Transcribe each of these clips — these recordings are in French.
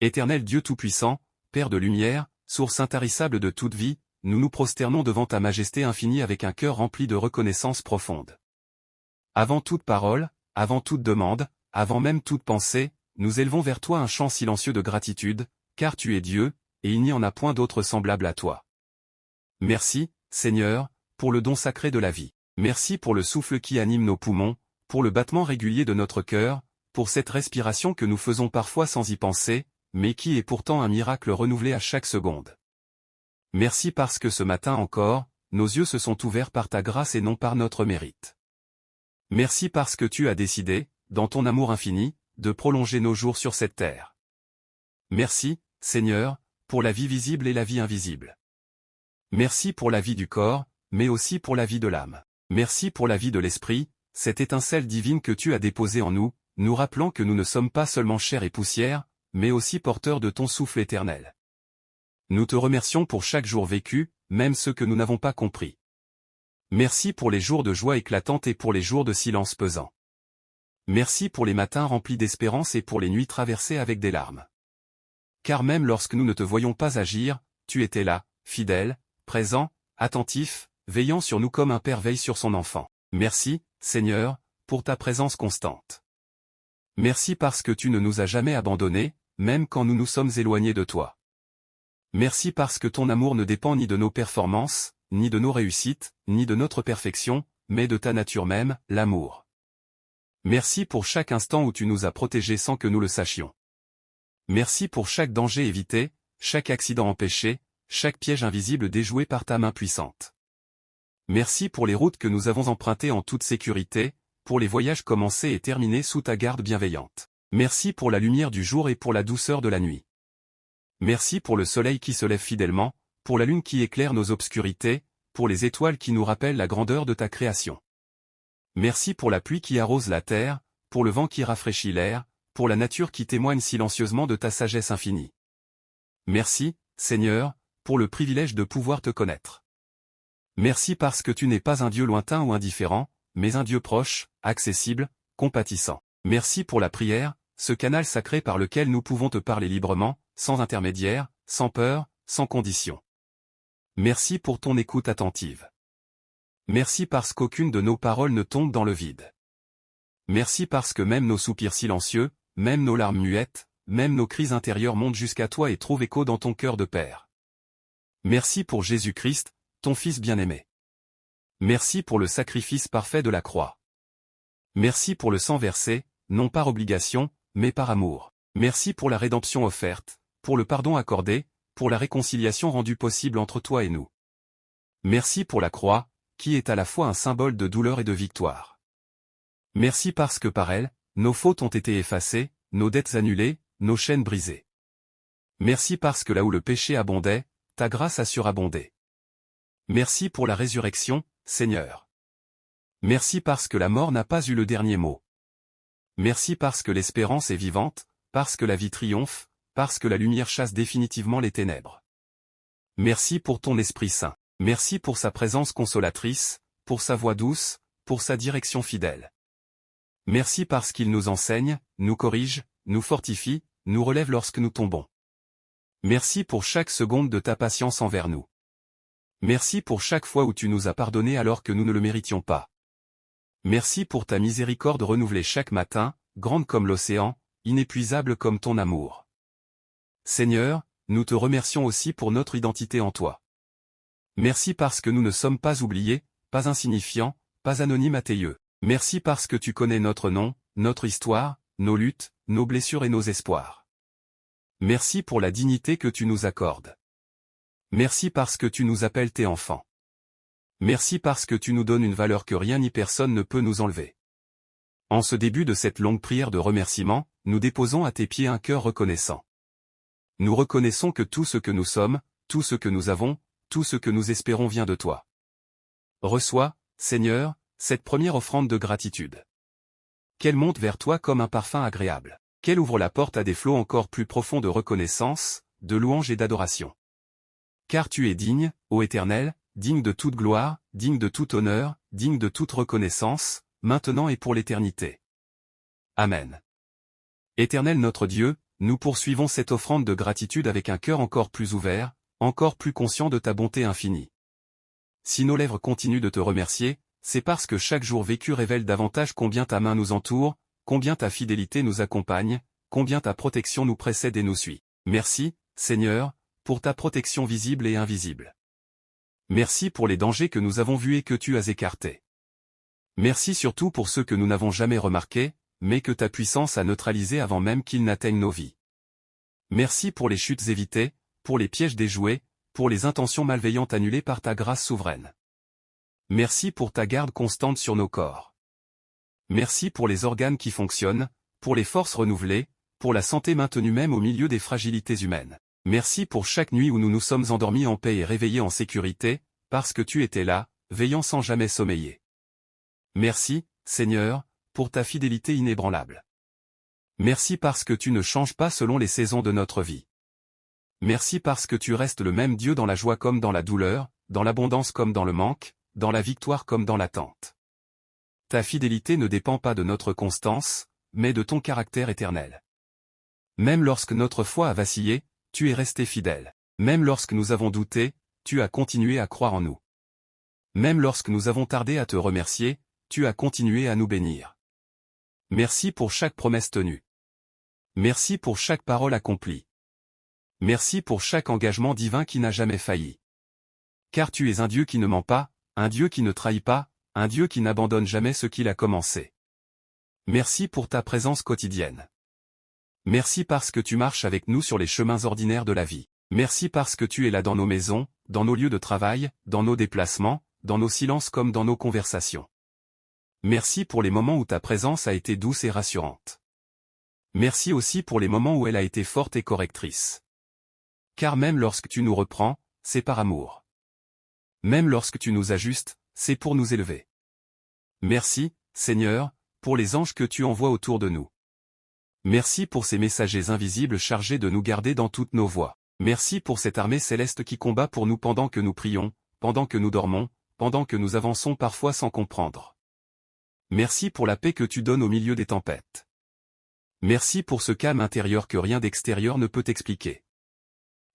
Éternel Dieu Tout-Puissant, Père de lumière, source intarissable de toute vie, nous nous prosternons devant ta majesté infinie avec un cœur rempli de reconnaissance profonde. Avant toute parole, avant toute demande, avant même toute pensée, nous élevons vers toi un chant silencieux de gratitude, car tu es Dieu, et il n'y en a point d'autre semblable à toi. Merci, Seigneur, pour le don sacré de la vie. Merci pour le souffle qui anime nos poumons, pour le battement régulier de notre cœur, pour cette respiration que nous faisons parfois sans y penser, mais qui est pourtant un miracle renouvelé à chaque seconde. Merci parce que ce matin encore, nos yeux se sont ouverts par ta grâce et non par notre mérite. Merci parce que tu as décidé, dans ton amour infini, de prolonger nos jours sur cette terre. Merci, Seigneur, pour la vie visible et la vie invisible. Merci pour la vie du corps, mais aussi pour la vie de l'âme. Merci pour la vie de l'esprit, cette étincelle divine que tu as déposée en nous, nous rappelant que nous ne sommes pas seulement chair et poussière, mais aussi porteurs de ton souffle éternel. Nous te remercions pour chaque jour vécu, même ceux que nous n'avons pas compris. Merci pour les jours de joie éclatante et pour les jours de silence pesant. Merci pour les matins remplis d'espérance et pour les nuits traversées avec des larmes. Car même lorsque nous ne te voyions pas agir, tu étais là, fidèle, présent, attentif, veillant sur nous comme un père veille sur son enfant. Merci, Seigneur, pour ta présence constante. Merci parce que tu ne nous as jamais abandonnés, même quand nous nous sommes éloignés de toi. Merci parce que ton amour ne dépend ni de nos performances, ni de nos réussites, ni de notre perfection, mais de ta nature même, l'amour. Merci pour chaque instant où tu nous as protégés sans que nous le sachions. Merci pour chaque danger évité, chaque accident empêché, chaque piège invisible déjoué par ta main puissante. Merci pour les routes que nous avons empruntées en toute sécurité, pour les voyages commencés et terminés sous ta garde bienveillante. Merci pour la lumière du jour et pour la douceur de la nuit. Merci pour le soleil qui se lève fidèlement, pour la lune qui éclaire nos obscurités, pour les étoiles qui nous rappellent la grandeur de ta création. Merci pour la pluie qui arrose la terre, pour le vent qui rafraîchit l'air, pour la nature qui témoigne silencieusement de ta sagesse infinie. Merci, Seigneur, pour le privilège de pouvoir te connaître. Merci parce que tu n'es pas un Dieu lointain ou indifférent, mais un Dieu proche, accessible, compatissant. Merci pour la prière, ce canal sacré par lequel nous pouvons te parler librement, sans intermédiaire, sans peur, sans condition. Merci pour ton écoute attentive. Merci parce qu'aucune de nos paroles ne tombe dans le vide. Merci parce que même nos soupirs silencieux, même nos larmes muettes, même nos cris intérieurs montent jusqu'à toi et trouvent écho dans ton cœur de Père. Merci pour Jésus-Christ, ton Fils bien-aimé. Merci pour le sacrifice parfait de la croix. Merci pour le sang versé, non par obligation, mais par amour. Merci pour la rédemption offerte, pour le pardon accordé, pour la réconciliation rendue possible entre toi et nous. Merci pour la croix, qui est à la fois un symbole de douleur et de victoire. Merci parce que par elle, nos fautes ont été effacées, nos dettes annulées, nos chaînes brisées. Merci parce que là où le péché abondait, ta grâce a surabondé. Merci pour la résurrection, Seigneur. Merci parce que la mort n'a pas eu le dernier mot. Merci parce que l'espérance est vivante, parce que la vie triomphe, parce que la lumière chasse définitivement les ténèbres. Merci pour ton Esprit Saint. Merci pour sa présence consolatrice, pour sa voix douce, pour sa direction fidèle. Merci parce qu'il nous enseigne, nous corrige, nous fortifie, nous relève lorsque nous tombons. Merci pour chaque seconde de ta patience envers nous. Merci pour chaque fois où tu nous as pardonné alors que nous ne le méritions pas. Merci pour ta miséricorde renouvelée chaque matin, grande comme l'océan, inépuisable comme ton amour. Seigneur, nous te remercions aussi pour notre identité en toi. Merci parce que nous ne sommes pas oubliés, pas insignifiants, pas anonymes athéeux. Merci parce que tu connais notre nom, notre histoire, nos luttes, nos blessures et nos espoirs. Merci pour la dignité que tu nous accordes. Merci parce que tu nous appelles tes enfants. Merci parce que tu nous donnes une valeur que rien ni personne ne peut nous enlever. En ce début de cette longue prière de remerciement, nous déposons à tes pieds un cœur reconnaissant. Nous reconnaissons que tout ce que nous sommes, tout ce que nous avons, tout ce que nous espérons vient de toi. Reçois, Seigneur, cette première offrande de gratitude. Qu'elle monte vers toi comme un parfum agréable. Qu'elle ouvre la porte à des flots encore plus profonds de reconnaissance, de louange et d'adoration. Car tu es digne, ô Éternel, digne de toute gloire, digne de tout honneur, digne de toute reconnaissance, maintenant et pour l'éternité. Amen. Éternel notre Dieu, nous poursuivons cette offrande de gratitude avec un cœur encore plus ouvert, encore plus conscient de ta bonté infinie. Si nos lèvres continuent de te remercier, c'est parce que chaque jour vécu révèle davantage combien ta main nous entoure, combien ta fidélité nous accompagne, combien ta protection nous précède et nous suit. Merci, Seigneur, pour ta protection visible et invisible. Merci pour les dangers que nous avons vus et que tu as écartés. Merci surtout pour ceux que nous n'avons jamais remarqués, mais que ta puissance a neutralisés avant même qu'ils n'atteignent nos vies. Merci pour les chutes évitées, pour les pièges déjoués, pour les intentions malveillantes annulées par ta grâce souveraine. Merci pour ta garde constante sur nos corps. Merci pour les organes qui fonctionnent, pour les forces renouvelées, pour la santé maintenue même au milieu des fragilités humaines. Merci pour chaque nuit où nous nous sommes endormis en paix et réveillés en sécurité, parce que tu étais là, veillant sans jamais sommeiller. Merci, Seigneur, pour ta fidélité inébranlable. Merci parce que tu ne changes pas selon les saisons de notre vie. Merci parce que tu restes le même Dieu dans la joie comme dans la douleur, dans l'abondance comme dans le manque, dans la victoire comme dans l'attente. Ta fidélité ne dépend pas de notre constance, mais de ton caractère éternel. Même lorsque notre foi a vacillé, tu es resté fidèle. Même lorsque nous avons douté, tu as continué à croire en nous. Même lorsque nous avons tardé à te remercier, tu as continué à nous bénir. Merci pour chaque promesse tenue. Merci pour chaque parole accomplie. Merci pour chaque engagement divin qui n'a jamais failli. Car tu es un Dieu qui ne ment pas, un Dieu qui ne trahit pas, un Dieu qui n'abandonne jamais ce qu'il a commencé. Merci pour ta présence quotidienne. Merci parce que tu marches avec nous sur les chemins ordinaires de la vie. Merci parce que tu es là dans nos maisons, dans nos lieux de travail, dans nos déplacements, dans nos silences comme dans nos conversations. Merci pour les moments où ta présence a été douce et rassurante. Merci aussi pour les moments où elle a été forte et correctrice. Car même lorsque tu nous reprends, c'est par amour. Même lorsque tu nous ajustes, c'est pour nous élever. Merci, Seigneur, pour les anges que tu envoies autour de nous. Merci pour ces messagers invisibles chargés de nous garder dans toutes nos voies. Merci pour cette armée céleste qui combat pour nous pendant que nous prions, pendant que nous dormons, pendant que nous avançons parfois sans comprendre. Merci pour la paix que tu donnes au milieu des tempêtes. Merci pour ce calme intérieur que rien d'extérieur ne peut expliquer.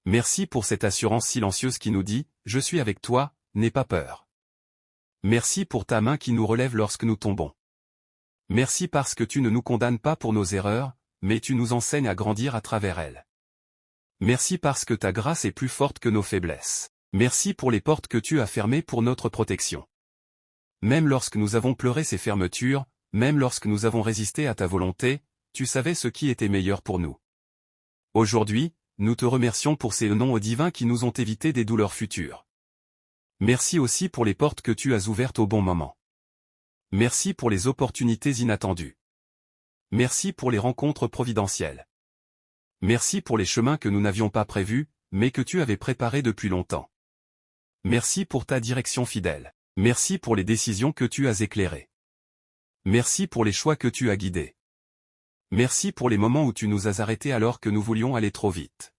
Merci pour cette assurance silencieuse qui nous dit « Je suis avec toi, n'aie pas peur ». Merci pour ta main qui nous relève lorsque nous tombons. Merci parce que tu ne nous condamnes pas pour nos erreurs, mais tu nous enseignes à grandir à travers elles. Merci parce que ta grâce est plus forte que nos faiblesses. Merci pour les portes que tu as fermées pour notre protection. Même lorsque nous avons pleuré ces fermetures, même lorsque nous avons résisté à ta volonté, tu savais ce qui était meilleur pour nous. Aujourd'hui, nous te remercions pour ces noms divins qui nous ont évité des douleurs futures. Merci aussi pour les portes que tu as ouvertes au bon moment. Merci pour les opportunités inattendues. Merci pour les rencontres providentielles. Merci pour les chemins que nous n'avions pas prévus, mais que tu avais préparés depuis longtemps. Merci pour ta direction fidèle. Merci pour les décisions que tu as éclairées. Merci pour les choix que tu as guidés. Merci pour les moments où tu nous as arrêtés alors que nous voulions aller trop vite.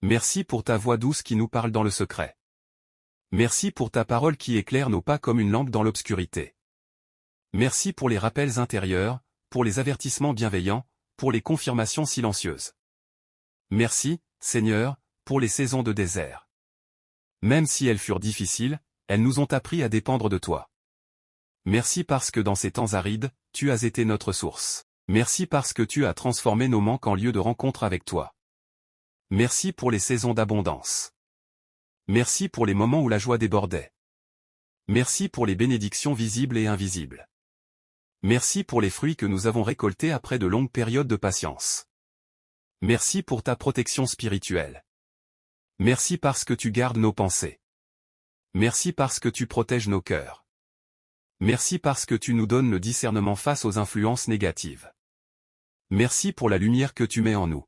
Merci pour ta voix douce qui nous parle dans le secret. Merci pour ta parole qui éclaire nos pas comme une lampe dans l'obscurité. Merci pour les rappels intérieurs, pour les avertissements bienveillants, pour les confirmations silencieuses. Merci, Seigneur, pour les saisons de désert. Même si elles furent difficiles, elles nous ont appris à dépendre de toi. Merci parce que dans ces temps arides, tu as été notre source. Merci parce que tu as transformé nos manques en lieu de rencontre avec toi. Merci pour les saisons d'abondance. Merci pour les moments où la joie débordait. Merci pour les bénédictions visibles et invisibles. Merci pour les fruits que nous avons récoltés après de longues périodes de patience. Merci pour ta protection spirituelle. Merci parce que tu gardes nos pensées. Merci parce que tu protèges nos cœurs. Merci parce que tu nous donnes le discernement face aux influences négatives. Merci pour la lumière que tu mets en nous.